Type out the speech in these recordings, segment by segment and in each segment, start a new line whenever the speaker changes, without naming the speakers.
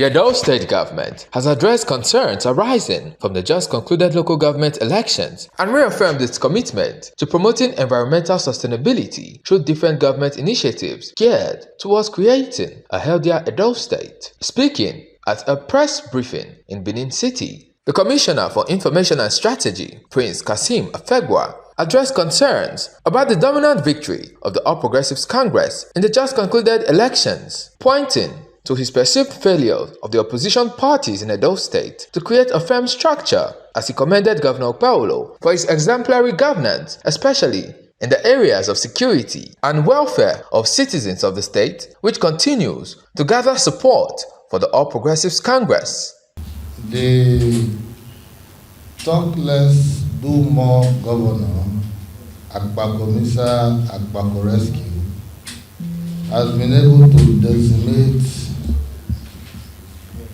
The Edo State government has addressed concerns arising from the just concluded local government elections and reaffirmed its commitment to promoting environmental sustainability through different government initiatives geared towards creating a healthier Edo State. Speaking at a press briefing in Benin City, the Commissioner for Information and Strategy, Prince Kasim Afegwa, addressed concerns about the dominant victory of the All Progressives Congress in the just concluded elections, pointing to his perceived failure of the opposition parties in Edo State to create a firm structure, as he commended Governor Paulo for his exemplary governance, especially in the areas of security and welfare of citizens of the state, which continues to gather support for the All Progressives Congress.
The talk less, do more governor, Agbakomisa Agbakorescu, has been able to decimate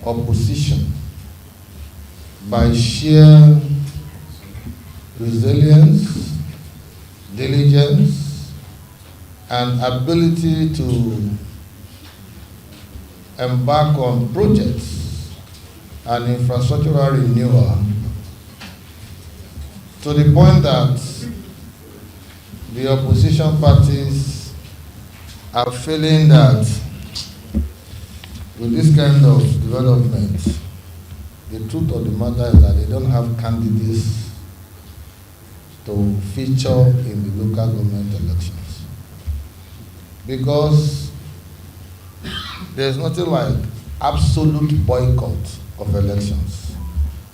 opposition by sheer resilience, diligence, and ability to embark on projects and infrastructural renewal to the point that the opposition parties are feeling that with this kind of development, the truth of the matter is that they don't have candidates to feature in the local government elections. Because there's nothing like absolute boycott of elections.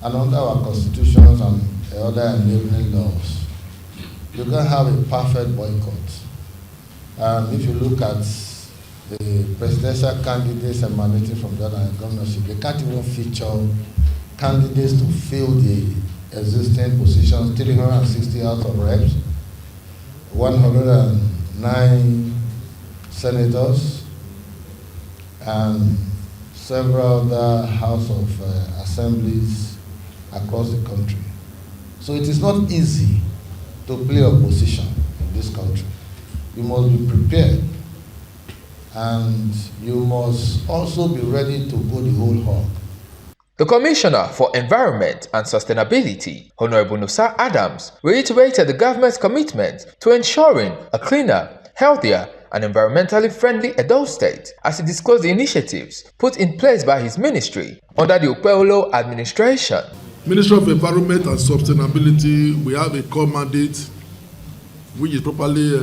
And under our constitutions and other enabling laws, you can't have a perfect boycott. If you look at the presidential candidates emanating from the other governorship, they can't even feature candidates to fill the existing positions, 360 House of Reps, 109 senators, and several other House of Assemblies across the country. So it is not easy to play opposition in this country. You must be prepared, and you must also be ready to go the whole hog.
The Commissioner for Environment and Sustainability, Honorable Nusa Adams, reiterated the government's commitment to ensuring a cleaner, healthier, and environmentally friendly Edo State, as he disclosed the initiatives put in place by his ministry under the Okpebholo administration.
Ministry of Environment and Sustainability, we have a core mandate which is properly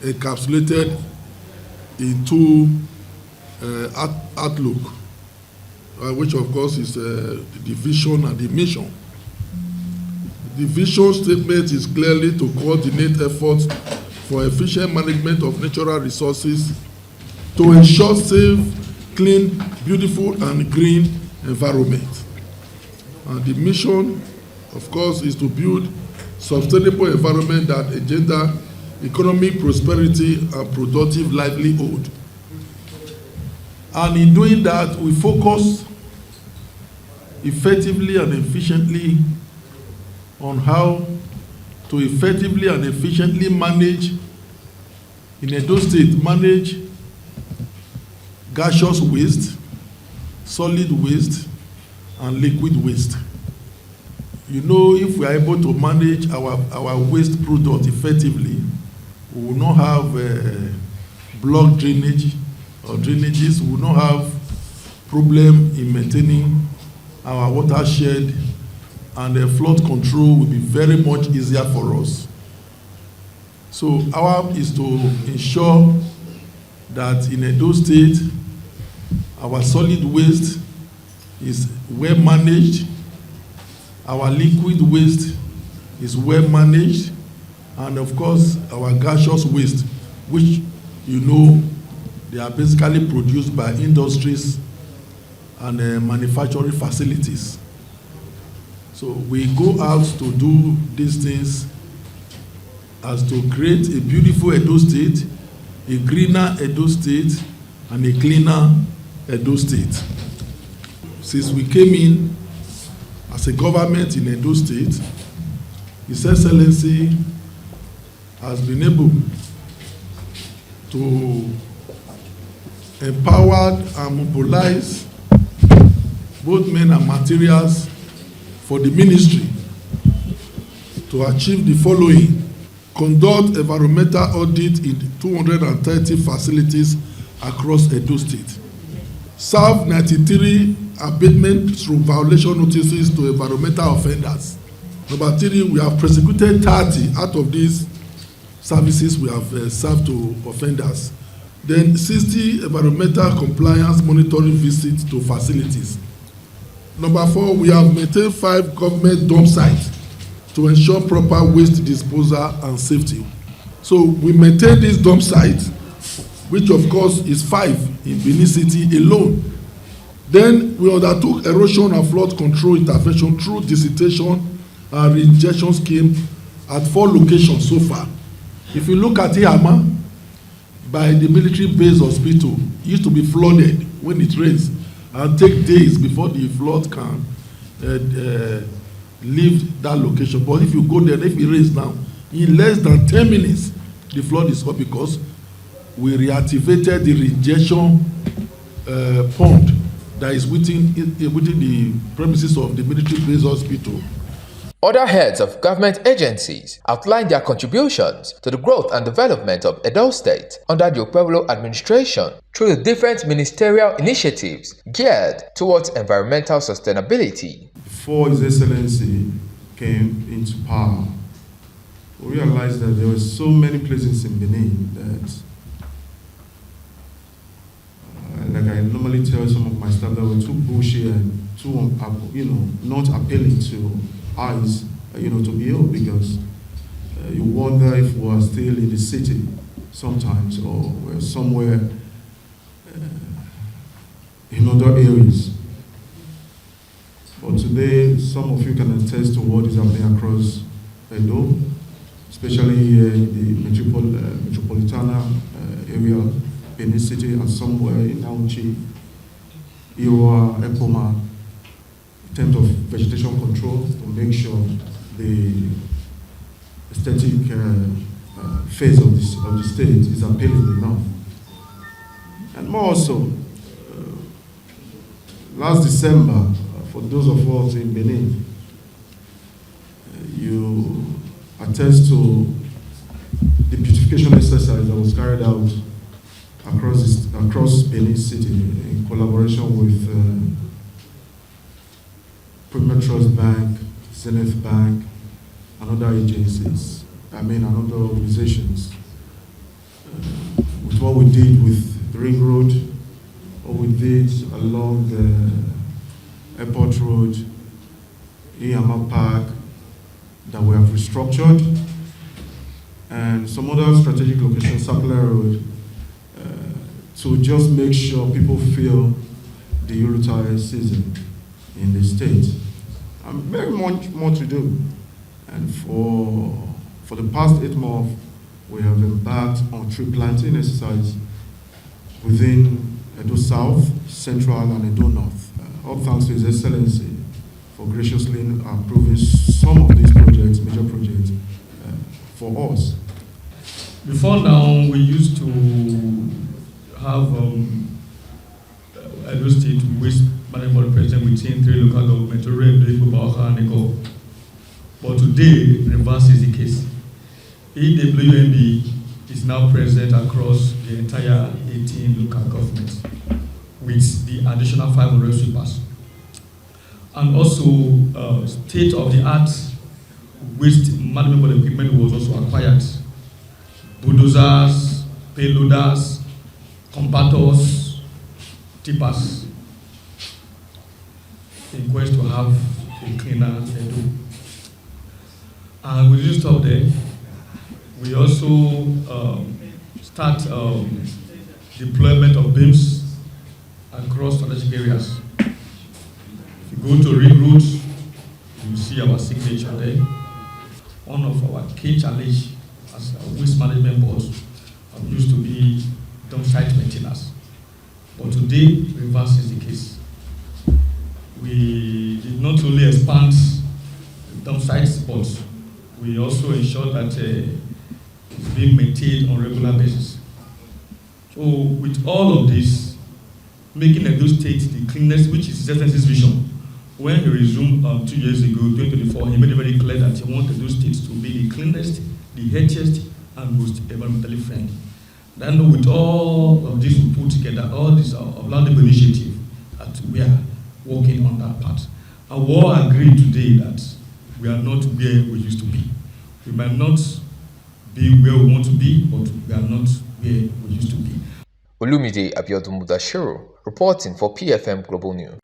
encapsulated into outlook, which of course is the vision and the mission. The vision statement is clearly to coordinate efforts for efficient management of natural resources to ensure safe, clean, beautiful, and green environment. And the mission, of course, is to build sustainable environment that engender economic prosperity and productive livelihood. And in doing that, we focus effectively and efficiently on how to effectively and efficiently manage, in Edo State, manage gaseous waste, solid waste, and liquid waste. You know, if we are able to manage our waste product effectively, we will not have blocked drainage or drainages. We will not have problem in maintaining our watershed, and the flood control will be very much easier for us. So our is to ensure that in Edo State, our solid waste is well managed, our liquid waste is well managed, and of course our gaseous waste, which you know they are basically produced by industries and manufacturing facilities. So we go out to do these things as to create a beautiful Edo State, a greener Edo State, and a cleaner Edo State. Since we came in as a government in Edo State, His Excellency has been able to empowered and mobilized both men and materials for the ministry to achieve the following: conduct environmental audit in 230 facilities across Edo State, serve 93 abatement through violation notices to environmental offenders. Number 3, we have prosecuted 30 out of these services we have served to offenders. Then 60 environmental compliance monitoring visits to facilities. Number 4, we have maintained 5 government dump sites to ensure proper waste disposal and safety. So we maintain these dump sites, which of course is 5 in Benin City alone. Then we undertook erosion and flood control intervention through desiccation and reinjection scheme at 4 locations so far. If you look at Ihama, by the military base hospital, it used to be flooded when it rains and take days before the flood can leave that location. But if you go there, if it rains now, in less than 10 minutes, the flood is up because we reactivated the reinjection pond that is within the premises of the military base hospital.
Other heads of government agencies outlined their contributions to the growth and development of Edo State under the Pueblo administration through the different ministerial initiatives geared towards environmental sustainability.
Before His Excellency came into power, we realized that there were so many places in Benin that, like I normally tell some of my staff, that were too bushy and too, not appealing to eyes, to build, because you wonder if we are still in the city sometimes, or we're somewhere in other areas. But today, some of you can attest to what is happening across Edo, especially in the metropolitan area, Benin City, and somewhere in Auchi, Iwa, Epoma, in terms of vegetation control, to make sure the aesthetic phase of the state is appealing enough. And more so, last December, for those of us in Benin, you attest to the beautification exercise that was carried out across Benin City in collaboration with Premier Trust Bank, Zenith Bank, and other agencies, and other organizations. With what we did with the Ring Road, what we did along the Airport Road, Ihama Park, that we have restructured, and some other strategic locations, Sapler Road, to just make sure people feel the Yuletide season in the state. And very much more to do. And for the past 8 months, we have embarked on tree planting exercise within Edo South, Central, and Edo North. All thanks to His Excellency for graciously approving some of these projects, major projects, for us.
Before now, we used to have Edo State Waste Management President within 3 local governments, and Eko. But today, reverse is the case. EWMB is now present across the entire 18 local governments with the additional 500 sweepers. And also, state-of-the-art waste management equipment was also acquired. Bulldozers, payloaders, compactors, tippers, in quest to have a cleaner Edo. And we didn't stop there. We also start deployment of beams across strategic areas. If you go to Ring Road, you see our signature there. One of our key challenge as a waste management board used to be dump site maintenance. But today, reverse is the case. We did not only expand dump sites, but we also ensure that it's being maintained on a regular basis. So with all of this, making Edo State the cleanest, which is His Excellency's vision. When he resumed 2 years ago, 2024, he made it very clear that he wanted those states to be the cleanest, the healthiest, and most environmentally friendly. Then with all of this we put together, all this laudable initiative, that we are working on that part. And we all agree today that we are not where we used to be. We might not be where we want to be, but we are not where we used to be.
Olumide Abiodun Mudashiru, reporting for PFM Global News.